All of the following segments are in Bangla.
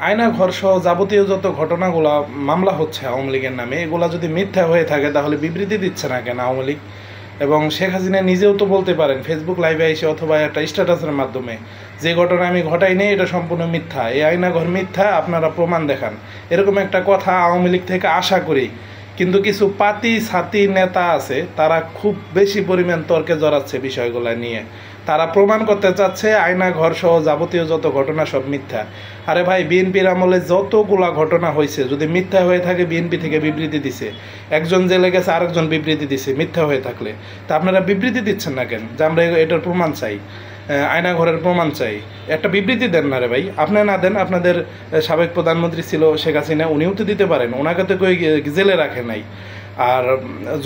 আয়না ঘর সহ যাবতীয় যত ঘটনাগুলো মামলা হচ্ছে আওয়ামী লীগের নামে, এগুলা যদি মিথ্যা হয়ে থাকে তাহলে বিবৃতি দিচ্ছে না কেন আওয়ামী লীগ? এবং শেখ হাসিনা নিজেও তো বলতে পারেন ফেসবুক লাইভে এসে অথবা একটা স্ট্যাটাসের মাধ্যমে, যে ঘটনা আমি ঘটাইনি এটা সম্পূর্ণ মিথ্যা, এই আয়না ঘর মিথ্যা, আপনারা প্রমাণ দেখান। এরকম একটা কথা আওয়ামী লীগ থেকে আশা করি। কিন্তু কিছু পাতি ছাতি নেতা আছে, তারা খুব বেশি পরিমাণ তর্কে জড়াচ্ছে বিষয়গুলো নিয়ে। তারা প্রমাণ করতে চাচ্ছে আয়না ঘর সহ যাবতীয় যত ঘটনা সব মিথ্যা। আরে ভাই, বিএনপির আমলে যতগুলা ঘটনা হয়েছে যদি মিথ্যা হয়ে থাকে, বিএনপি থেকে বিবৃতি দিছে, একজন জেলে গেছে আরেকজন বিবৃতি দিছে মিথ্যা হয়ে থাকলে। তা আপনারা বিবৃতি দিচ্ছেন না কেন যে আমরা এটার প্রমাণ চাই, আয়না ঘরের প্রমাণ চাই? একটা বিবৃতি দেন না রে ভাই। আপনি না দেন, আপনাদের সাবেক প্রধানমন্ত্রী ছিল শেখ হাসিনা, উনিও তো দিতে পারেন, ওনাকে তো কই জেলে রাখে নাই। আর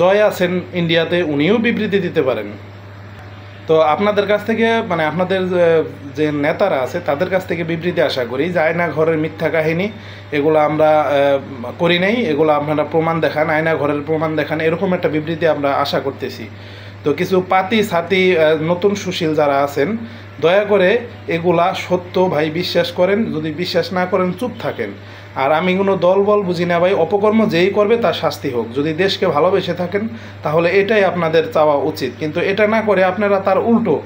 জয় আছেন ইন্ডিয়াতে, উনিও বিবৃতি দিতে পারেন। তো আপনাদের কাছ থেকে মানে আপনাদের যে নেতারা আছে তাদের কাছ থেকে বিবৃতি আশা করি যে আয়না ঘরের মিথ্যা কাহিনী এগুলো আমরা করি নাই, এগুলো আপনারা প্রমাণ দেখান, আয়না ঘরের প্রমাণ দেখান, এরকম একটা বিবৃতি আমরা আশা করতেছি। তো কিছু পাতি ছাতি নতুন সুশীল যারা আছেন, দয়া করে এগুলা সত্য ভাই বিশ্বাস করেন, যদি বিশ্বাস না করেন চুপ থাকেন। আর আমি কোনো দল বল বুঝি না ভাই, অপকর্ম যেই করবে তার শাস্তি হোক। যদি দেশকে ভালোবেসে থাকেন তাহলে এটাই আপনাদের চাওয়া উচিত, কিন্তু এটা না করে আপনারা তার উল্টো,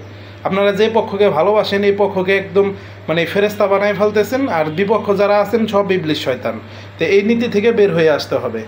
আপনারা যে পক্ষকে ভালোবাসেন এই পক্ষকে একদম মানে ফেরেস্তা বানায় ফেলতেছেন, আর বিপক্ষ যারা আছেন সব ইবলিশ শয়তান। তো এই নীতি থেকে বের হয়ে আসতে হবে।